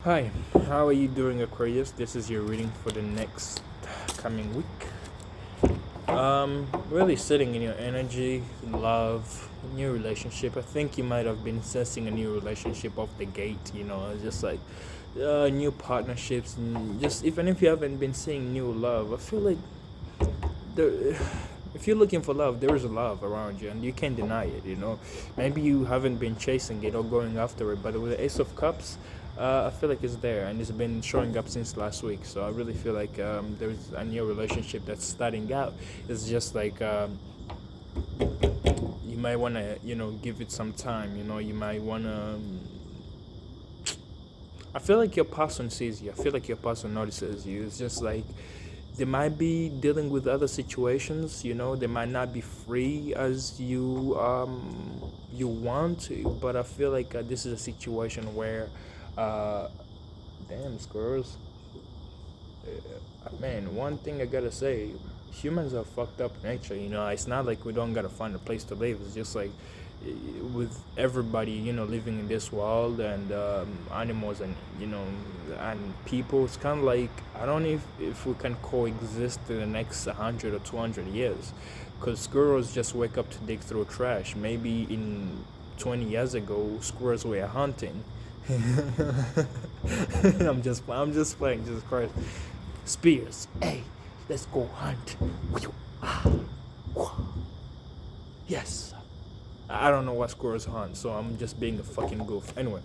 Hi, how are you doing, Aquarius? This is your reading for the next coming week. Really sitting in your energy, love, new relationship. I think you might have been sensing a new relationship off the gate, just like new partnerships. And just even if you haven't been seeing new love, I feel like there, if you're looking for love, there is love around you, and you can't deny it. Maybe you haven't been chasing it or going after it, but with the Ace of Cups, I feel like it's there, and it's been showing up since last week. So I really feel like there's a new relationship that's starting out. It's just like you might want to, give it some time. You might want to. I feel like your person sees you. I feel like your person notices you. It's just like they might be dealing with other situations. They might not be free as you want to, but I feel like this is a situation where, uh, damn squirrels, man. One thing I gotta say, humans are fucked up nature. It's not like we don't gotta find a place to live. It's just like with everybody, living in this world, and animals, and and people. It's kind of like I don't know if we can coexist in the next 100 or 200 years, because squirrels just wake up to dig through trash. Maybe in 20 years ago, squirrels were hunting. I'm just playing, Jesus Christ. Spears, hey, let's go hunt. Yes. I don't know what squirrels hunt, so I'm just being a fucking goof. Anyway,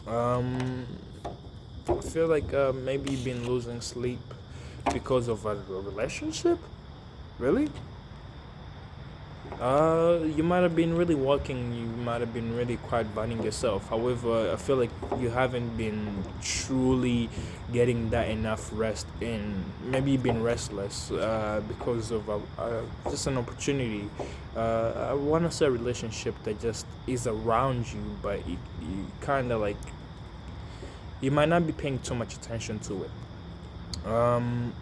um, I feel like maybe you've been losing sleep because of a relationship. Really? You might have been really working. You might have been really quite burning yourself. However, I feel like you haven't been truly getting that enough rest in. Maybe you've been restless because of just an opportunity. I want to say a relationship that just is around you, but you kind of like you might not be paying too much attention to it. Um,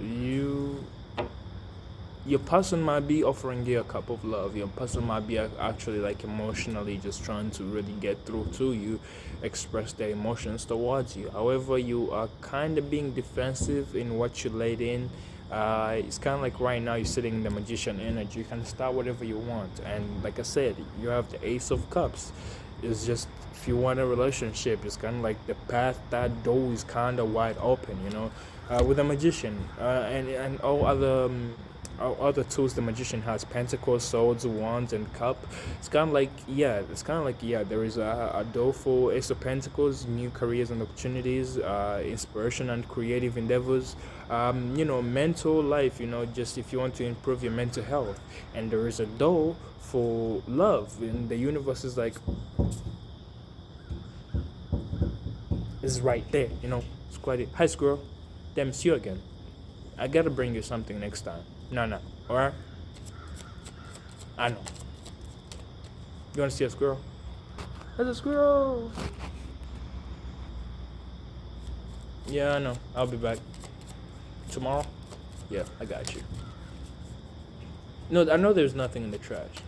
you your person might be offering you a cup of love. Your person might be actually like emotionally just trying to really get through to you, express their emotions towards you. However, you are kind of being defensive in what you laid in. It's kind of like right now you're sitting in the magician energy. You can start whatever you want, and like I said, you have the Ace of Cups. It's just if you want a relationship, it's kind of like the path, that door is kind of wide open. With a magician, and all other tools the magician has: pentacles, swords, wands, and cup. It's kind of like there is a door for Ace of Pentacles, new careers and opportunities, inspiration and creative endeavors, mental life, just if you want to improve your mental health. And there is a door for love, and the universe is like, is right there. It's quite it. Hi, squirrel. Damn, it's you again. I gotta bring you something next time. No, no. Alright? I know. You wanna see a squirrel? There's a squirrel! Yeah, I know. I'll be back. Tomorrow? Yeah, I got you. No, I know there's nothing in the trash.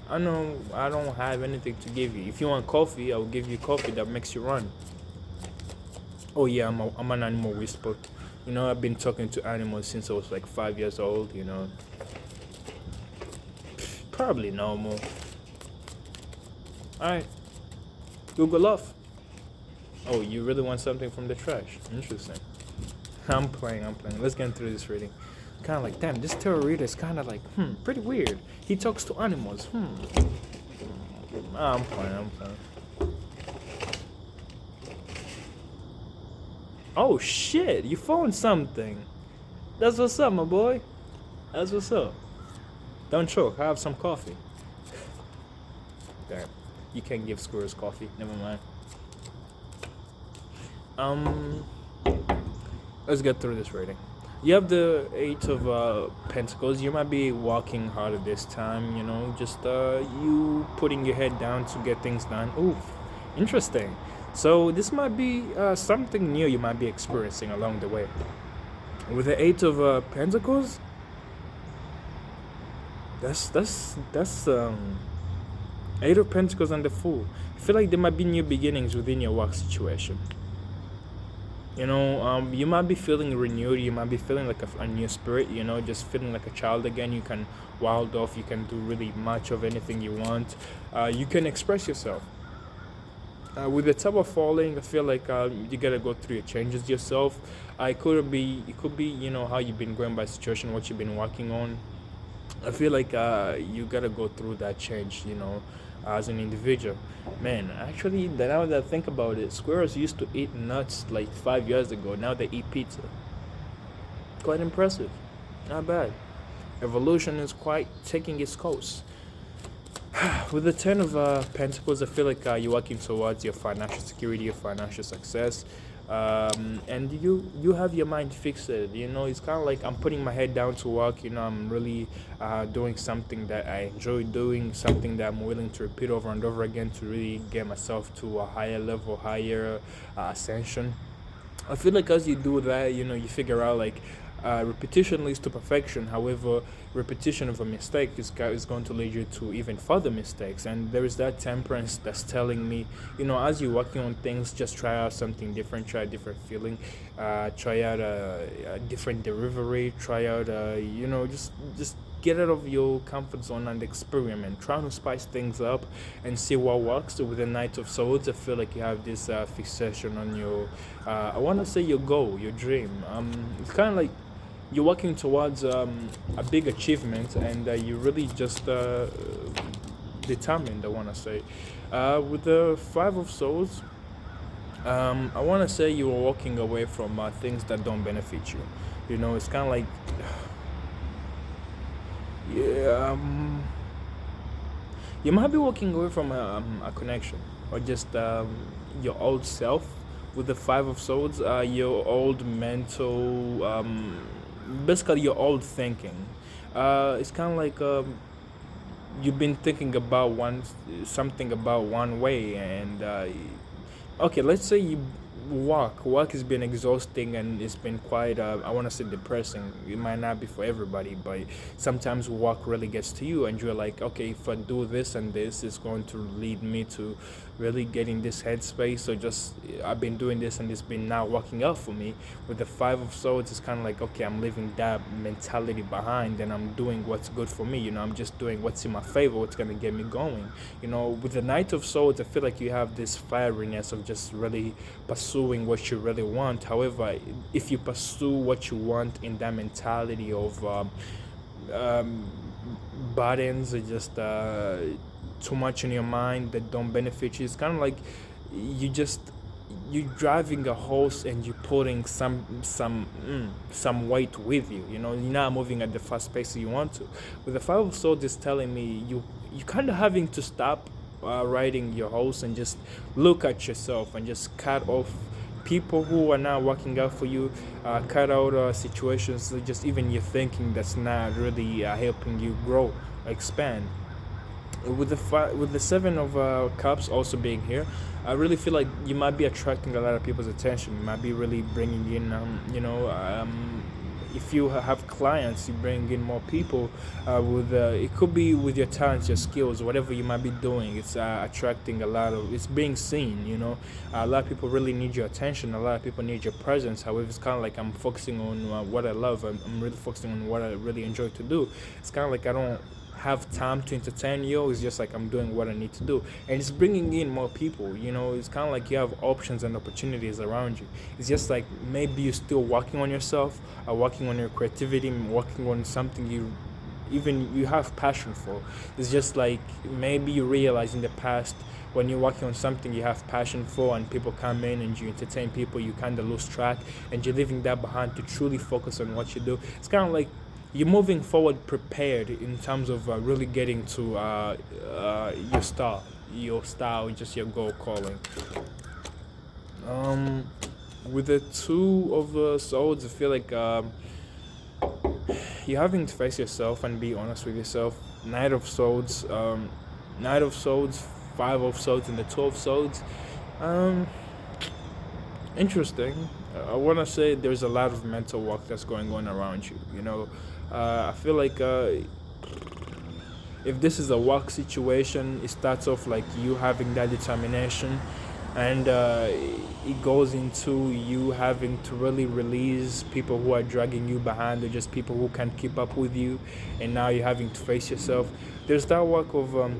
I know I don't have anything to give you. If you want coffee, I'll give you coffee that makes you run. Oh yeah, I'm an animal whisperer. I've been talking to animals since I was like 5 years old. Probably normal. Alright, Google off. Oh, you really want something from the trash? Interesting. I'm playing. Let's get through this reading. Kind of like, damn, this tarot reader is kind of like, pretty weird. He talks to animals. I'm playing. Oh shit, you found something. That's what's up, my boy. That's what's up. Don't choke, have some coffee. Damn, you can't give squirrels coffee. Never mind. Um, let's get through this reading. You have the Eight of Pentacles. You might be working harder this time. Just you putting your head down to get things done. Ooh, interesting. So this might be something new you might be experiencing along the way. With the Eight of Pentacles, that's Eight of Pentacles and the Fool. I feel like there might be new beginnings within your work situation. You might be feeling renewed. You might be feeling like a new spirit. Just feeling like a child again. You can wild off. You can do really much of anything you want. You can express yourself. With the top of falling, I feel like you gotta go through your changes yourself. It could be how you've been going by situation, what you've been working on. I feel like you gotta go through that change, as an individual. Man, actually, now that I think about it, squirrels used to eat nuts like 5 years ago. Now they eat pizza. Quite impressive. Not bad. Evolution is quite taking its course. With the Ten of Pentacles, I feel like you're working towards your financial security, your financial success, and you have your mind fixated. It's kind of like I'm putting my head down to work. I'm really doing something that I enjoy doing, something that I'm willing to repeat over and over again to really get myself to a higher level, higher ascension. I feel like as you do that, you figure out like repetition leads to perfection. However, repetition of a mistake is going to lead you to even further mistakes. And there is that temperance that's telling me, as you're working on things, just try out something different, try a different feeling, try out a different delivery, try out, just get out of your comfort zone and experiment. Try to spice things up and see what works. So with the Knight of Swords, I feel like you have this fixation on your, I want to say your goal, your dream. It's kind of like you're working towards a big achievement, and you really just determined, I want to say. With the Five of Swords, I want to say you are walking away from things that don't benefit you. It's kind of like, yeah, you might be walking away from a connection, or just your old self. With the Five of Swords, your old mental, basically your old thinking. It's kind of like you've been thinking about something about one way, and okay, let's say you work has been exhausting, and it's been quite I want to say depressing. It might not be for everybody, but sometimes work really gets to you, and you're like, okay, if I do this and this, it's going to lead me to really getting this headspace. So just I've been doing this, and it's been not working out for me. With the Five of Swords, it's kind of like, okay, I'm leaving that mentality behind, and I'm doing what's good for me. I'm just doing what's in my favor, what's gonna get me going. With the Knight of Swords, I feel like you have this fieriness of just really pursuing what you really want. However, if you pursue what you want in that mentality of burdens, or just too much in your mind that don't benefit you, it's kind of like you driving a horse, and you putting some weight with you. You're not moving at the fast pace you want to. With the Five of Swords, is telling me you kind of having to stop riding your horse and just look at yourself, and just cut off people who are not working out for you, cut out situations, just even your thinking that's not really helping you grow, expand. With the Seven of Cups also being here, I really feel like you might be attracting a lot of people's attention. You might be really bringing in, if you have clients, you bring in more people. With it could be with your talents, your skills, whatever you might be doing. It's attracting a lot of. It's being seen. A lot of people really need your attention. A lot of people need your presence. However, it's kind of like I'm focusing on what I love. I'm really focusing on what I really enjoy to do. It's kind of like I don't have time to entertain you. It's just like I'm doing what I need to do, and it's bringing in more people. It's kind of like you have options and opportunities around you. It's just like maybe you're still working on yourself, working on your creativity, working on something you have passion for. It's just like maybe you realize in the past, when you're working on something you have passion for, and people come in and you entertain people, you kind of lose track, and you're leaving that behind to truly focus on what you do. It's kind of like you're moving forward prepared in terms of really getting to your style, just your goal calling. With the Two of Swords, I feel like you're having to face yourself and be honest with yourself. Knight of Swords, Five of Swords, and the Two of Swords. Interesting. I want to say there's a lot of mental work that's going on around you. I feel like If this is a work situation, it starts off like you having that determination, and it goes into you having to really release people who are dragging you behind, or just people who can't keep up with you, and now you're having to face yourself. There's that work of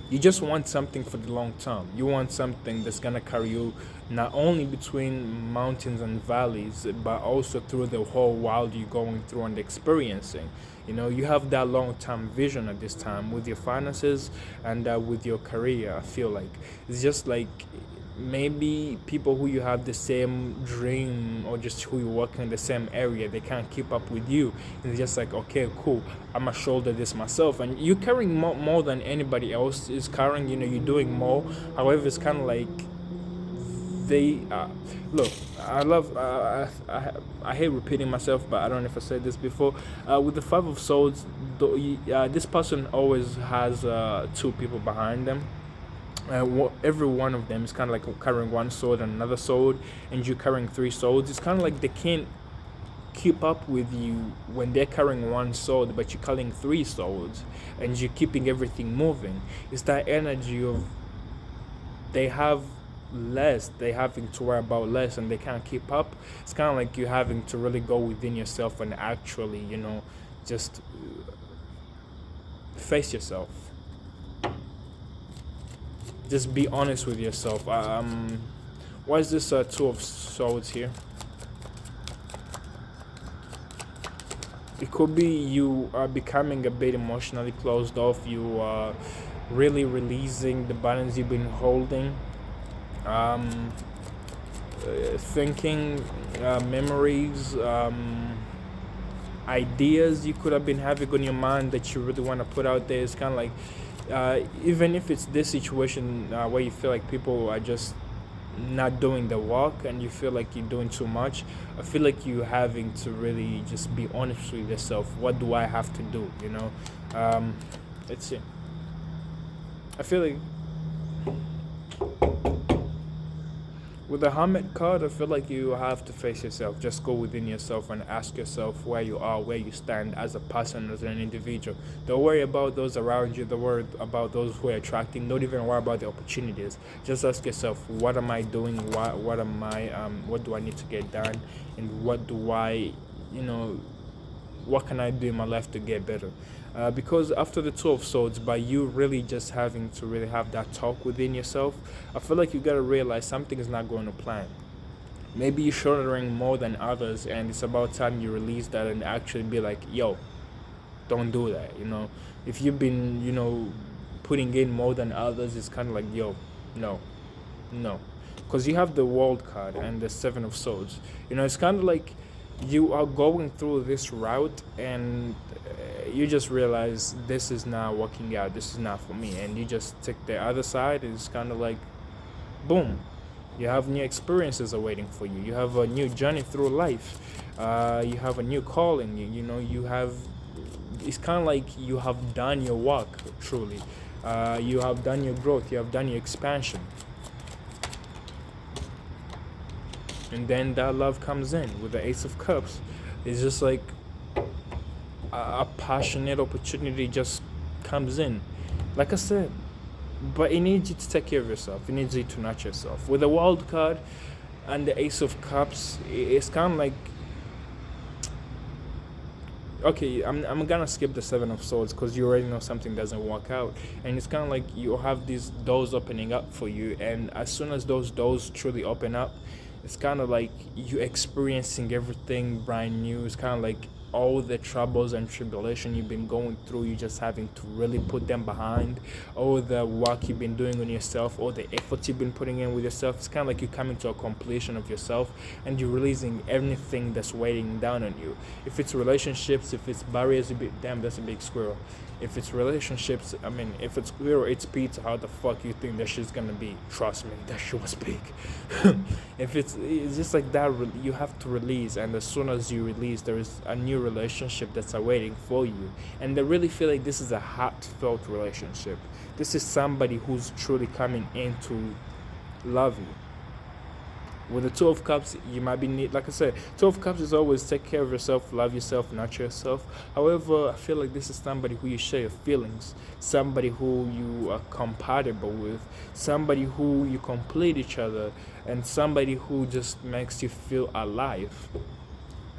you just want something for the long term. You want something that's gonna carry you not only between mountains and valleys, but also through the whole world you're going through and experiencing. You have that long term vision at this time with your finances and with your career. I feel like it's just like maybe people who you have the same dream, or just who you work in the same area, they can't keep up with you. It's just like, okay, cool, I'm gonna shoulder this myself, and you're carrying more than anybody else is carrying. You're doing more. However, it's kind of like they look, I love I hate repeating myself, but I don't know if I said this before. With the Five of Swords, this person always has two people behind them. Every one of them is kind of like carrying one sword and another sword, and you carrying three swords. It's kind of like they can't keep up with you when they're carrying one sword, but you're carrying three swords, and you're keeping everything moving. It's that energy of they have less, they having to worry about less, and they can't keep up. It's kind of like you having to really go within yourself and actually, just face yourself. Just be honest with yourself. Why is this Two of Swords here? It could be you are becoming a bit emotionally closed off. You are really releasing the balance you've been holding. Thinking, memories, ideas you could have been having on your mind that you really want to put out there. It's kind of like, even if it's this situation where you feel like people are just not doing the work and you feel like you're doing too much, I feel like you having to really just be honest with yourself. What do I have to do? Let's see. I feel like with the Hermit card, I feel like you have to face yourself. Just go within yourself and ask yourself where you are, where you stand as a person, as an individual. Don't worry about those around you. Don't worry about those who are attracting. Don't even worry about the opportunities. Just ask yourself, what am I doing? What do I need to get done? And what can I do in my life to get better? Because after the Two of Swords, by you really just having to really have that talk within yourself, I feel like you gotta realize something is not going to plan. Maybe you're shouldering more than others, and it's about time you release that and actually be like, yo, don't do that. If you've been putting in more than others, it's kind of like, yo, no, because you have the World card and the Seven of Swords. It's kind of like you are going through this route, and you just realize this is not working out, this is not for me, and you just take the other side. It's kind of like, boom, you have new experiences awaiting for you. You have a new journey through life. You have a new calling. You have, it's kind of like you have done your work, truly. You have done your growth, you have done your expansion. And then that love comes in with the Ace of Cups. It's just like a passionate opportunity just comes in. Like I said, but it needs you to take care of yourself. It needs you to nurture yourself. With the World card and the Ace of Cups, it's kind of like, okay, I'm gonna skip the Seven of Swords because you already know something doesn't work out, and it's kind of like you have these doors opening up for you, and as soon as those doors truly open up, it's kind of like you experiencing everything brand new. It's kind of like all the troubles and tribulation you've been going through, you just having to really put them behind. All the work you've been doing on yourself, all the effort you've been putting in with yourself, it's kind of like you're coming to a completion of yourself, and you're releasing everything that's weighing down on you. If it's relationships, if it's barriers, damn, that's a big squirrel. If it's relationships, if it's squirrel, it's pizza, how the fuck you think that shit's gonna be? Trust me, that shit was big. If it's just like that, you have to release, and as soon as you release, there is a new relationship that's awaiting for you, and I really feel like this is a heartfelt relationship. This is somebody who's truly coming in to love you. With the Two of Cups, you might be need, like I said, Two of Cups is always take care of yourself, love yourself, nurture yourself. However, I feel like this is somebody who you share your feelings, somebody who you are compatible with, somebody who you complete each other, and somebody who just makes you feel alive.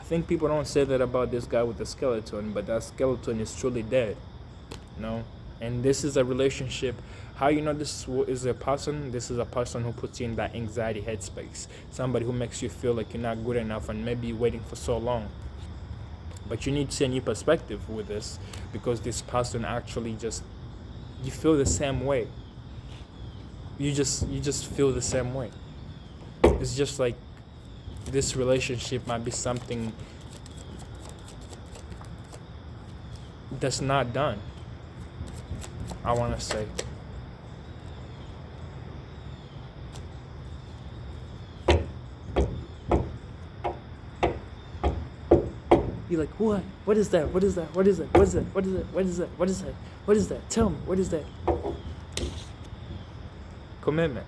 I think people don't say that about this guy with the skeleton, but that skeleton is truly dead. No, and this is a relationship. How you know this is a person? This is a person who puts you in that anxiety headspace, somebody who makes you feel like you're not good enough and maybe you're waiting for so long. But you need to see a new perspective with this, because this person actually just, you feel the same way. You just feel the same way. It's just like this relationship might be something that's not done, I want to say. You're like, what? What is that? What is that? What is that? What is that? What is that? What is that? What is that? What is that? Tell me, what is that? Commitment.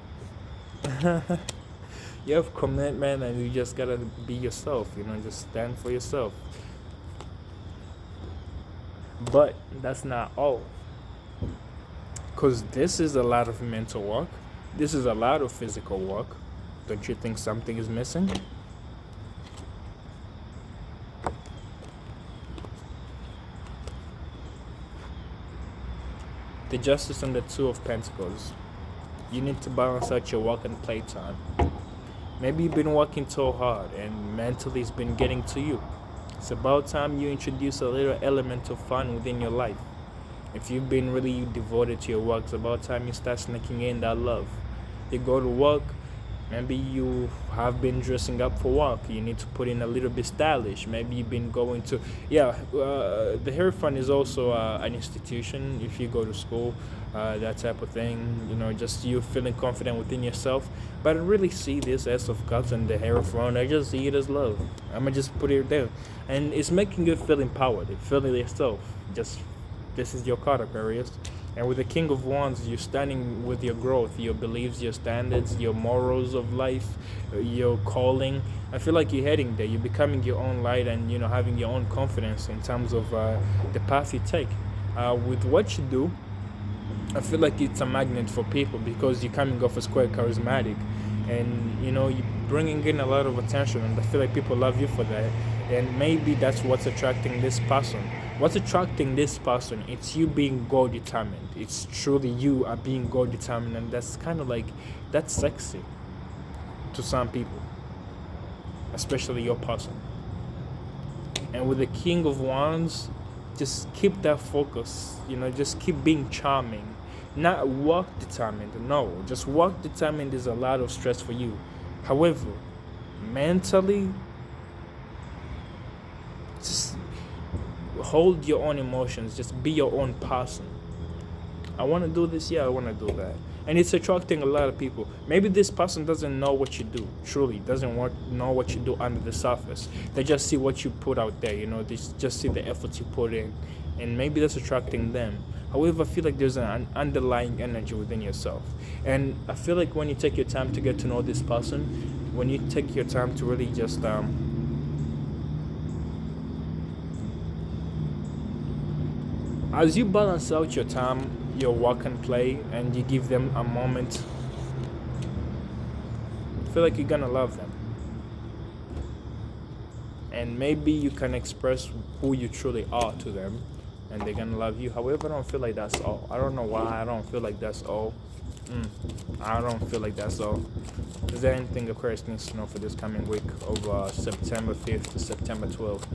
You have commitment, and you just gotta be yourself, just stand for yourself. But that's not all. Because this is a lot of mental work, this is a lot of physical work. Don't you think something is missing? The Justice and the Two of Pentacles. You need to balance out your work and playtime. Maybe you've been working so hard and mentally it's been getting to you. It's about time you introduce a little element of fun within your life. If you've been really devoted to your work, it's about time you start sneaking in that love. You go to work, maybe you have been dressing up for work. You need to put in a little bit stylish. Maybe you've been going to, the hair fund is also an institution. If you go to school, that type of thing, just you feeling confident within yourself. But I really see this Ace of Cups and the hair fund, I just see it as love. I'm going to just put it there. And it's making you feel empowered, feeling yourself. This is your card, Aquarius. And with the King of Wands, you're standing with your growth, your beliefs, your standards, your morals of life, your calling. I feel like you're heading there. You're becoming your own light and, having your own confidence in terms of the path you take. With what you do, I feel like it's a magnet for people because you're coming off as quite charismatic. And, you're bringing in a lot of attention. And I feel like people love you for that. And maybe that's what's attracting this person. What's attracting this person? It's you being goal determined. It's truly you are being goal determined, and that's kind of like, that's sexy to some people, especially your person. And with the King of Wands, just keep that focus. Just keep being charming, not work determined. No, just work determined is a lot of stress for you. However, mentally, just hold your own emotions. Just be your own person. I want to do this. Yeah, I want to do that. And it's attracting a lot of people. Maybe this person doesn't know what you do. Truly doesn't know what you do under the surface. They just see what you put out there. They just see the efforts you put in. And maybe that's attracting them. However, I feel like there's an underlying energy within yourself. And I feel like when you take your time to get to know this person, when you take your time to really just as you balance out your time, your work and play, and you give them a moment, I feel like you're gonna love them. And maybe you can express who you truly are to them, and they're gonna love you. However, I don't feel like that's all. I don't know why I don't feel like that's all. I don't feel like that's all. Is there anything Aquarius needs to know for this coming week of September 5th to September 12th?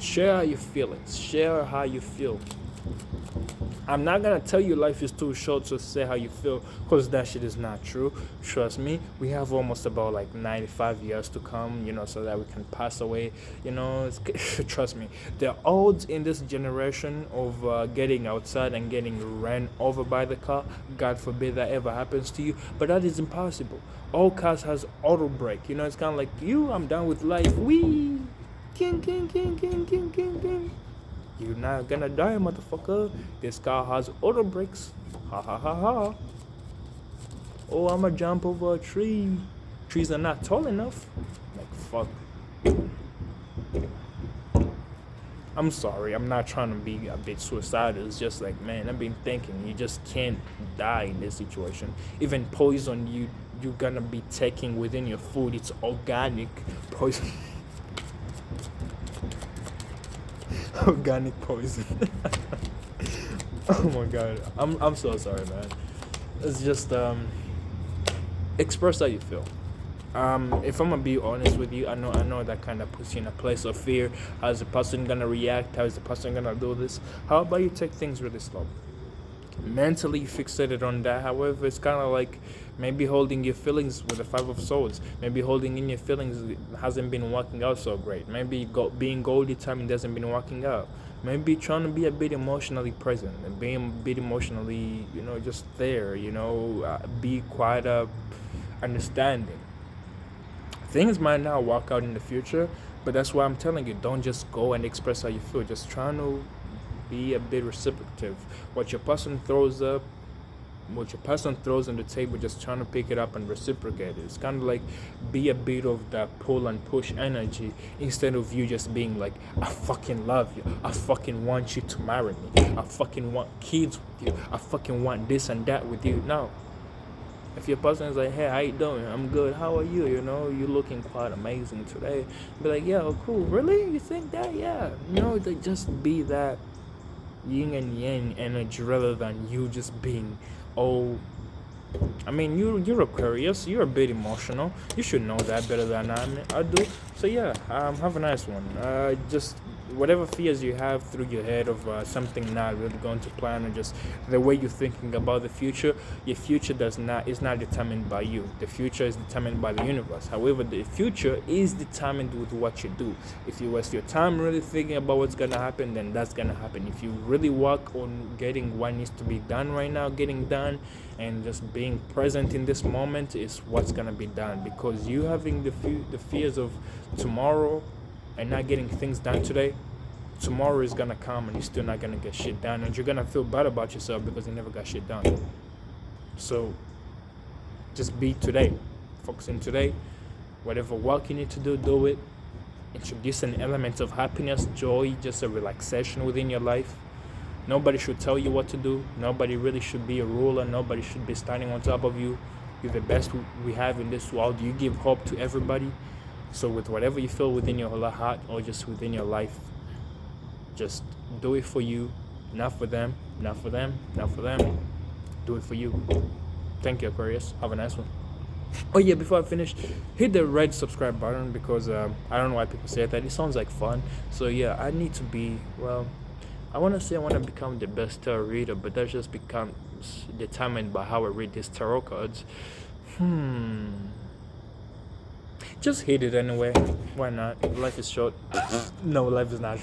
Share your feelings. Share how you feel. I'm not gonna tell you life is too short to say how you feel, because that shit is not true. Trust me, we have almost about like 95 years to come, so that we can pass away. Trust me, the odds in this generation of getting outside and getting ran over by the car, God forbid that ever happens to you, but that is impossible. All cars has auto brake. It's kind of like I'm done with life. Wee. King, king, king, king, king, king, king. You're not gonna die, motherfucker. This car has auto brakes. Ha ha ha ha. Oh, I'm gonna jump over a tree. Trees are not tall enough. Like, fuck. I'm sorry, I'm not trying to be a bit suicidal. It's just like, man, I've been thinking you just can't die in this situation. Even poison you're gonna be taking within your food, it's organic poison. Organic poison. Oh my god. I'm so sorry, man. It's just express how you feel. If I'm gonna be honest with you, I know that kind of puts you in a place of fear. How's the person gonna react? How is the person gonna do this? How about you take things really slow? Mentally fixated on that. However, it's kind of like maybe holding your feelings with the Five of Swords. Maybe holding in your feelings hasn't been working out so great. Maybe being goal determined hasn't been working out. Maybe trying to be a bit emotionally present and being a bit emotionally, just there. Be quite understanding. Things might not work out in the future, but that's why I'm telling you, don't just go and express how you feel. Just trying to be a bit reciprocative. What your person throws up, what your person throws on the table, just trying to pick it up and reciprocate it. It's kind of like be a bit of that pull and push energy instead of you just being like, I fucking love you. I fucking want you to marry me. I fucking want kids with you. I fucking want this and that with you. No. If your person is like, hey, how you doing? I'm good. How are you? You're looking quite amazing today. Be like, yeah, oh, cool. Really? You think that? Yeah. They just be that yin and yang energy rather than you just being, oh, I mean, you're Aquarius. You're a bit emotional. You should know that better than I do. So yeah, have a nice one. Just whatever fears you have through your head of something not really going to plan, or just the way you're thinking about the future. Your future is not determined by you. The future is determined by the universe. However, the future is determined with what you do. If you waste your time really thinking about what's gonna happen, then that's gonna happen. If you really work on getting what needs to be done right now, getting done, and just being present in this moment is what's gonna be done. Because you having the fears of tomorrow and not getting things done today, tomorrow is gonna come and you're still not gonna get shit done, and you're gonna feel bad about yourself because you never got shit done. So just be today, focus in today. Whatever work you need to do it. Introduce an element of happiness, joy, just a relaxation within your life. Nobody should tell you what to do. Nobody really should be a ruler. Nobody should be standing on top of you. You're the best we have in this world. You give hope to everybody. So with whatever you feel within your heart or just within your life, just do it for you, not for them, not for them, not for them. Do it for you. Thank you, Aquarius. Have a nice one. Oh yeah, before I finish, hit the red subscribe button because I don't know why people say that. It sounds like fun. So yeah, I need to be, I want to say I want to become the best tarot reader, but that just becomes determined by how I read these tarot cards. Just hit it anyway. Why not? Life is short. No, life is not short.